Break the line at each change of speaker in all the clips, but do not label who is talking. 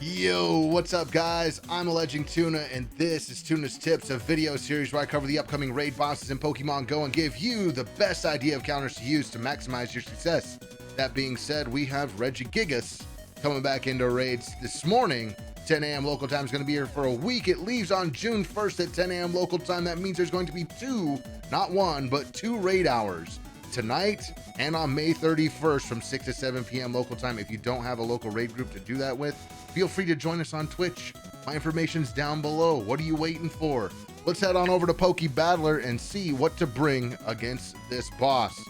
Yo, what's up guys? I'm alleging Tuna, and this is Tuna's Tips, a video series where I cover the upcoming raid bosses in Pokemon Go and give you the best idea of counters to use to maximize your success. That being said, we have Regigigas coming back into raids this morning. 10 a.m. local time is going to be here for a week. It leaves on June 1st at 10 a.m. local time. That means there's going to be two, not one, but two raid hours tonight and on May 31st from 6 to 7 p.m. local time. If you don't have a local raid group to do that with, feel free to join us on Twitch. My information's down below. What are you waiting for? Let's head on over to Poke Battler and see what to bring against this boss.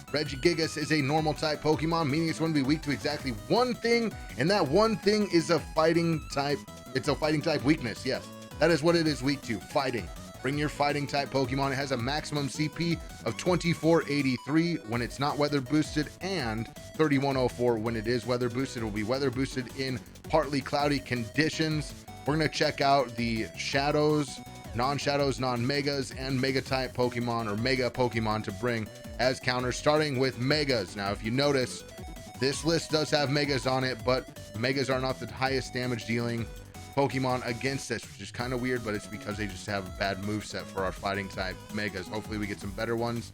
Regigigas is a normal type Pokemon, meaning it's going to be weak to exactly one thing, and that one thing is a fighting type. It's a fighting type weakness. Yes, that is what it is weak to, fighting. Bring your fighting type Pokemon. It has a maximum CP of 2483 when it's not weather boosted and 3104 when it is weather boosted. It will be weather boosted in partly cloudy conditions. We're going to check out the shadows, non-shadows, non-megas, and mega type Pokemon or mega Pokemon to bring as counters, starting with megas. Now, if you notice, this list does have megas on it, but megas are not the highest damage dealing Pokemon against this, which is kind of weird, but it's because they just have a bad moveset for our fighting type megas. Hopefully we get some better ones.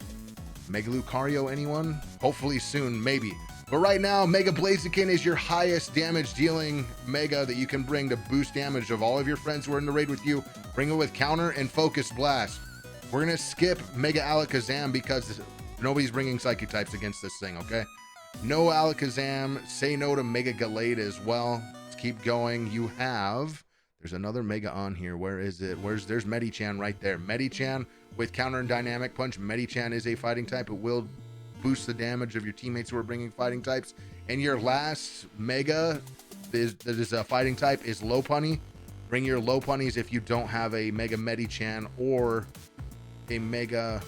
Mega Lucario, anyone? Hopefully soon, maybe. But right now, Mega Blaziken is your highest damage dealing mega that you can bring to boost damage of all of your friends who are in the raid with you. Bring it with counter and focus blast. We're gonna skip Mega Alakazam because nobody's bringing psychic types against this thing, okay? No Alakazam. Say no to Mega Gallade as well. Keep going. You have, there's another mega on here. Where is it? There's Medichan right there. Medichan with counter and dynamic punch. Medichan is a fighting type. It will boost the damage of your teammates who are bringing fighting types. And your last mega that is a fighting type is Lopunny. Bring your Lopunnies if you don't have a mega Medichan or a mega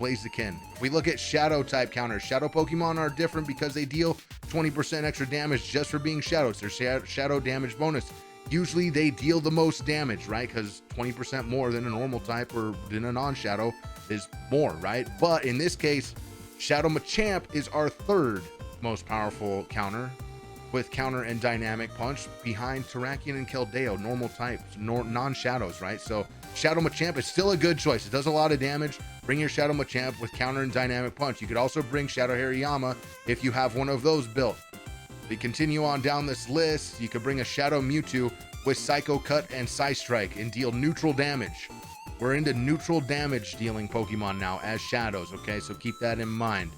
Blaziken. If we look at shadow type counters, shadow Pokemon are different because they deal 20% extra damage just for being shadow. It's their shadow damage bonus. Usually they deal the most damage, right? Because 20% more than a normal type or than a non-shadow is more, right? But in this case, Shadow Machamp is our third most powerful counter with counter and dynamic punch behind Terrakion and Keldeo, normal types, non-shadows, right? So Shadow Machamp is still a good choice. It does a lot of damage. Bring your Shadow Machamp with counter and dynamic punch. You could also bring Shadow Hariyama if you have one of those built. We continue on down this list. You could bring a Shadow Mewtwo with Psycho Cut and Psy Strike and deal neutral damage. We're into neutral damage dealing Pokemon now as shadows, okay? So keep that in mind.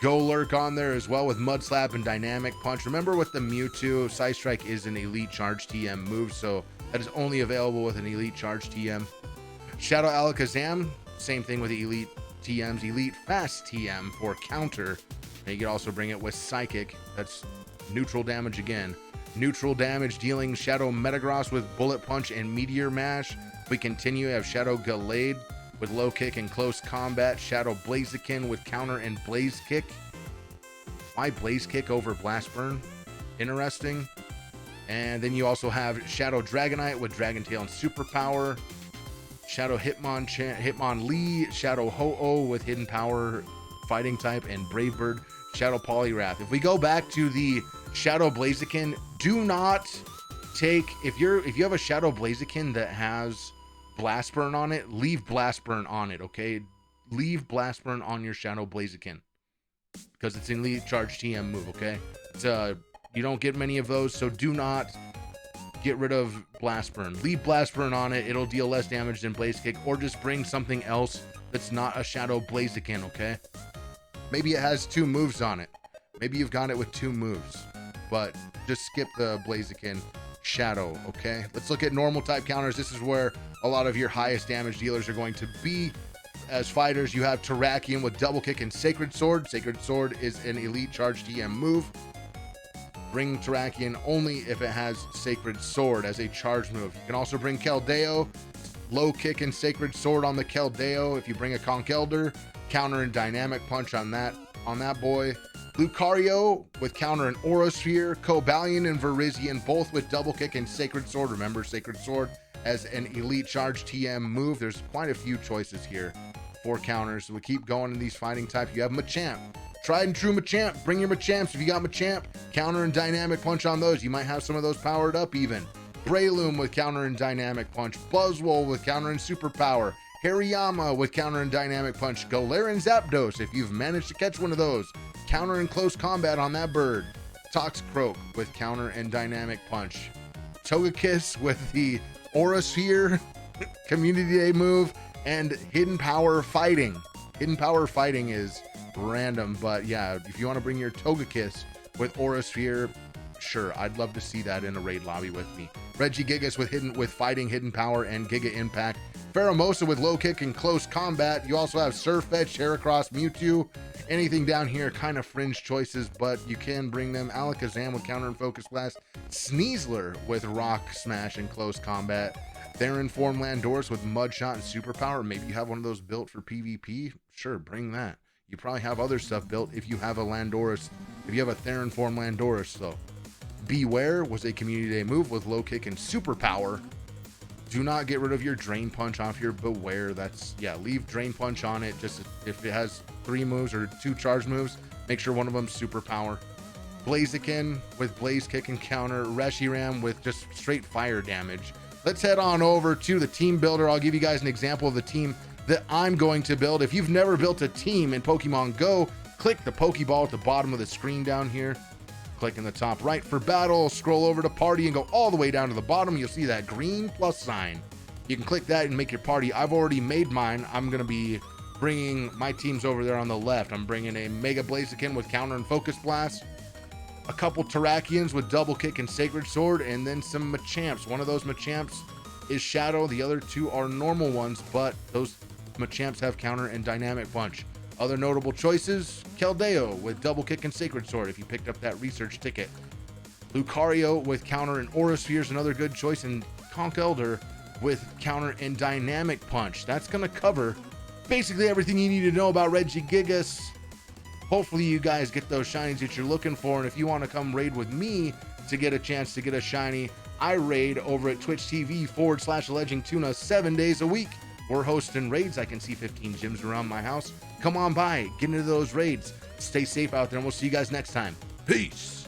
Golurk on there as well with Mud Slap and Dynamic Punch. Remember with the Mewtwo, Psy Strike is an Elite Charge TM move, so that is only available with an Elite Charge TM. Shadow Alakazam, same thing with the Elite TMs. Elite Fast TM for counter. And you can also bring it with Psychic. That's neutral damage again. Neutral damage dealing Shadow Metagross with Bullet Punch and Meteor Mash. We continue to have Shadow Gallade with low kick and close combat. Shadow Blaziken with counter and Blaze Kick. Why Blaze Kick over Blast Burn? Interesting. And then you also have Shadow Dragonite with Dragon Tail and Superpower. Shadow Hitmonlee, Shadow Ho-Oh with Hidden Power, Fighting type, and Brave Bird, Shadow Poliwrath. If we go back to the Shadow Blaziken, do not take, if you have a Shadow Blaziken that has Blast Burn on it, leave Blast Burn on it, okay? Leave Blast Burn on your Shadow Blaziken because it's an Elite Charge TM move, okay? It's you don't get many of those, so do not get rid of Blast Burn. Leave Blast Burn on it. It'll deal less damage than Blaze Kick, or just bring something else that's not a Shadow Blaziken, okay? Maybe it has two moves on it. Maybe you've got it with two moves, but just skip the Blaziken Shadow, okay? Let's look at normal type counters. This is where a lot of your highest damage dealers are going to be. As fighters, you have Terrakion with Double Kick and Sacred Sword. Sacred Sword is an Elite Charge TM move. Bring Terrakion only if it has Sacred Sword as a charge move. You can also bring Keldeo, low kick and Sacred Sword on the Keldeo. If you bring a Conkeldurr, counter and dynamic punch on that boy. Lucario with counter and Aurasphere. Cobalion and Virizion both with double kick and Sacred Sword. Remember, Sacred Sword as an Elite Charge TM move. There's quite a few choices here for counters. So we keep going in these fighting types. You have Machamp Tried and true Machamp. Bring your Machamps. If you got Machamp, counter and dynamic punch on those. You might have some of those powered up even. Breloom with counter and dynamic punch. Buzzwole with counter and superpower. Hariyama with counter and dynamic punch. Galarian Zapdos, if you've managed to catch one of those. Counter and close combat on that bird. Toxicroak with counter and dynamic punch. Togekiss with the Aura Sphere Community Day move. And Hidden Power Fighting. Hidden Power Fighting is random, but yeah, if you want to bring your Togekiss with Aura Sphere, sure, I'd love to see that in a raid lobby with me. Regigigas with Fighting, Hidden Power, and Giga Impact. Pheromosa with low kick and close combat. You also have Surfetch, Heracross, Mewtwo. Anything down here, kind of fringe choices, but you can bring them. Alakazam with counter and focus blast. Sneasler with Rock Smash and close combat. Theron Form Landorus with Mud Shot and Superpower. Maybe you have one of those built for PvP. Sure, bring that. You probably have other stuff built if you have a Landorus, if you have a Theron Form Landorus. So, Beware was a Community Day move with low kick and superpower. Do not get rid of your Drain Punch off your Beware. That's, yeah, leave Drain Punch on it. Just if it has 3 moves or 2 charge moves, make sure one of them's superpower. Blaziken with Blaze Kick and counter. Reshiram with just straight fire damage. Let's head on over to the team builder. I'll give you guys an example of the team that I'm going to build. If you've never built a team in Pokemon Go, click the Pokeball at the bottom of the screen down here. Click in the top right for battle, scroll over to party and go all the way down to the bottom. You'll see that green plus sign. You can click that and make your party. I've already made mine. I'm going to be bringing my teams over there on the left. I'm bringing a Mega Blaziken with counter and focus blast, a couple Terrakions with double kick and sacred sword, and then some Machamps. One of those Machamps is Shadow. The other 2 are normal ones, but those Machamps have counter and dynamic punch. Other notable choices, Keldeo with double kick and sacred sword if you picked up that research ticket. Lucario with counter and Aura Sphere is another good choice, and Conkeldurr with counter and dynamic punch. That's going to cover basically everything you need to know about Regigigas. Hopefully you guys get those shinies that you're looking for, and if you want to come raid with me to get a chance to get a shiny, I raid over at Twitch TV/Alleging Tuna 7 days a week. We're hosting raids. I can see 15 gyms around my house. Come on by, get into those raids. Stay safe out there, and we'll see you guys next time. Peace.